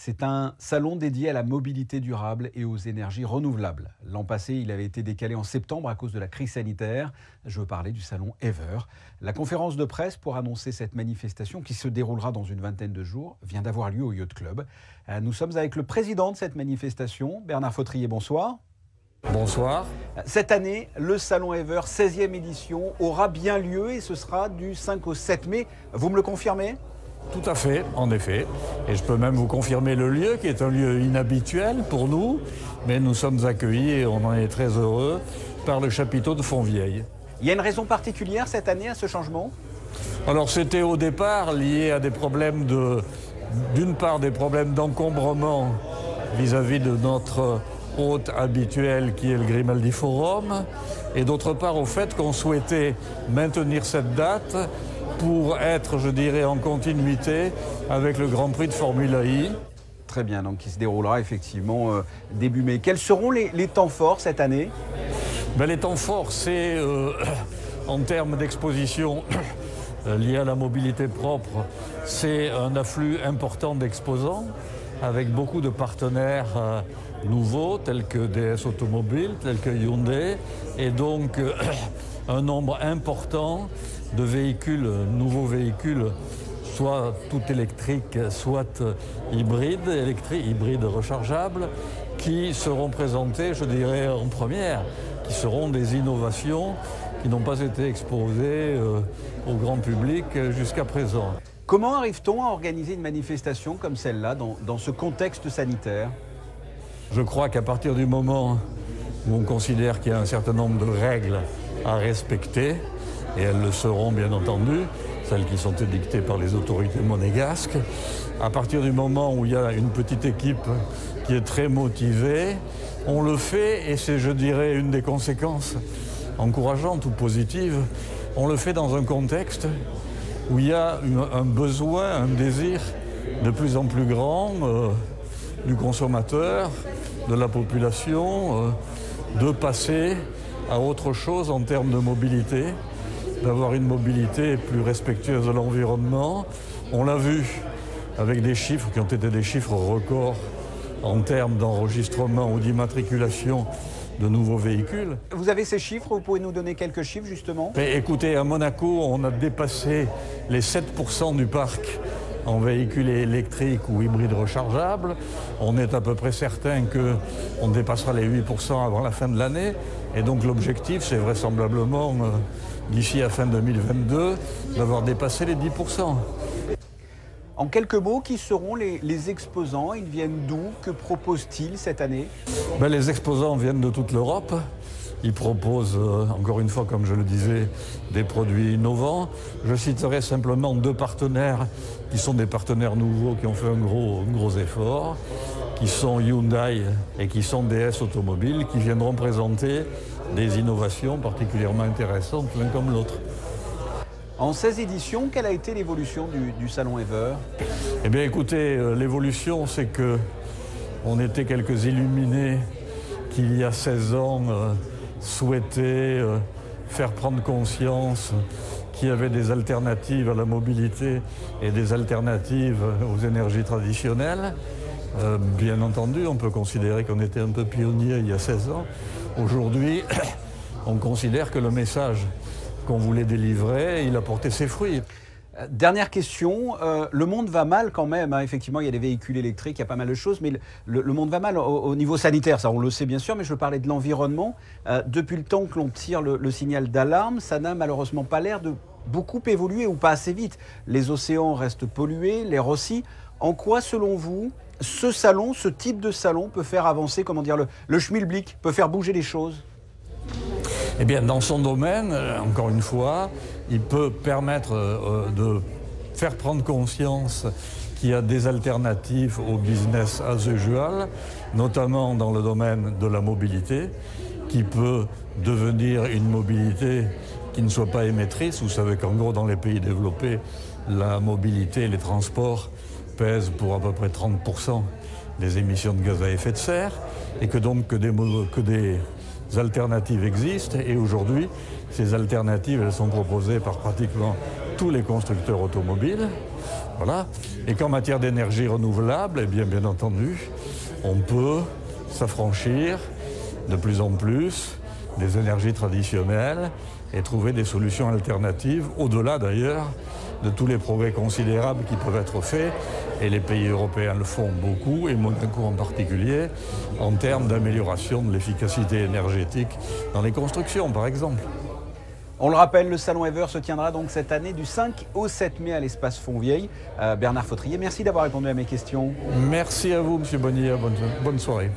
C'est un salon dédié à la mobilité durable et aux énergies renouvelables. L'an passé, il avait été décalé en septembre à cause de la crise sanitaire. Je veux parler du salon Ever. La conférence de presse pour annoncer cette manifestation qui se déroulera dans une vingtaine de jours vient d'avoir lieu au Yacht Club. Nous sommes avec le président de cette manifestation, Bernard Fautrier, bonsoir. Bonsoir. Cette année, le salon Ever, 16e édition, aura bien lieu et ce sera du 5 au 7 mai. Vous me le confirmez ? Tout à fait, en effet. Et je peux même vous confirmer le lieu, qui est un lieu inhabituel pour nous, mais nous sommes accueillis, et on en est très heureux, par le chapiteau de Fontvieille. Il y a une raison particulière cette année à ce changement ? Alors c'était au départ lié à des problèmes d'une part des problèmes d'encombrement vis-à-vis de notre hôte habituel qui est le Grimaldi Forum, et d'autre part au fait qu'on souhaitait maintenir cette date pour être, je dirais, en continuité avec le Grand Prix de Formule I. Très bien, donc qui se déroulera effectivement début mai. Quels seront les temps forts cette année ? Les temps forts, c'est en termes d'exposition liés à la mobilité propre, c'est un afflux important d'exposants avec beaucoup de partenaires nouveaux tels que DS Automobile, tels que Hyundai, et donc un nombre important de véhicules, nouveaux véhicules, soit tout électriques, soit hybrides, hybrides rechargeables, qui seront présentés, je dirais, en première, qui seront des innovations qui n'ont pas été exposées au grand public jusqu'à présent. Comment arrive-t-on à organiser une manifestation comme celle-là dans ce contexte sanitaire ? Je crois qu'à partir du moment où on considère qu'il y a un certain nombre de règles à respecter, et elles le seront bien entendu, celles qui sont édictées par les autorités monégasques, à partir du moment où il y a une petite équipe qui est très motivée, on le fait, et c'est, je dirais, une des conséquences encourageantes ou positives, on le fait dans un contexte où il y a un besoin, un désir de plus en plus grand du consommateur, de la population, de passer à autre chose en termes de mobilité, d'avoir une mobilité plus respectueuse de l'environnement. On l'a vu avec des chiffres qui ont été des chiffres records en termes d'enregistrement ou d'immatriculation de nouveaux véhicules. Vous avez ces chiffres, vous pouvez nous donner quelques chiffres justement ? Écoutez, à Monaco, on a dépassé les 7% du parc en véhicules électriques ou hybrides rechargeables. On est à peu près certain qu'on dépassera les 8% avant la fin de l'année. Et donc l'objectif, c'est vraisemblablement, d'ici à fin 2022, d'avoir dépassé les 10%. En quelques mots, qui seront les exposants ? Ils viennent d'où ? Que proposent-ils cette année ? Les exposants viennent de toute l'Europe. Ils proposent, encore une fois, comme je le disais, des produits innovants. Je citerai simplement deux partenaires qui sont des partenaires nouveaux qui ont fait un gros effort, qui sont Hyundai et qui sont DS Automobile, qui viendront présenter des innovations particulièrement intéressantes l'un comme l'autre. En 16 éditions, quelle a été l'évolution du salon Ever ? Eh bien écoutez, l'évolution, c'est qu'on était quelques illuminés qui, il y a 16 ans, souhaitaient faire prendre conscience qu'il y avait des alternatives à la mobilité et des alternatives aux énergies traditionnelles. Bien entendu, on peut considérer qu'on était un peu pionnier il y a 16 ans. Aujourd'hui, on considère que le message qu'on voulait délivrer, il a porté ses fruits. Dernière question, le monde va mal quand même, hein. Effectivement il y a des véhicules électriques, il y a pas mal de choses, mais le monde va mal au niveau sanitaire, ça on le sait bien sûr, mais je veux parler de l'environnement. Depuis le temps que l'on tire le signal d'alarme, ça n'a malheureusement pas l'air de beaucoup évoluer ou pas assez vite. Les océans restent pollués, l'air aussi. En quoi selon vous, ce type de salon peut faire avancer, comment dire, le schmilblick, peut faire bouger les choses ? Eh bien, dans son domaine, encore une fois, il peut permettre de faire prendre conscience qu'il y a des alternatives au business as usual, notamment dans le domaine de la mobilité, qui peut devenir une mobilité qui ne soit pas émettrice. Vous savez qu'en gros, dans les pays développés, la mobilité et les transports pèsent pour à peu près 30% des émissions de gaz à effet de serre, et que donc que des alternatives existent, et aujourd'hui, ces alternatives, elles sont proposées par pratiquement tous les constructeurs automobiles. Voilà. Et qu'en matière d'énergie renouvelable, eh bien entendu, on peut s'affranchir de plus en plus des énergies traditionnelles et trouver des solutions alternatives, au-delà d'ailleurs de tous les progrès considérables qui peuvent être faits, et les pays européens le font beaucoup, et Monaco en particulier, en termes d'amélioration de l'efficacité énergétique dans les constructions, par exemple. On le rappelle, le salon Ever se tiendra donc cette année du 5 au 7 mai à l'espace Fontvieille. Bernard Fautrier, merci d'avoir répondu à mes questions. Merci à vous, M. Bonnier, bonne soirée.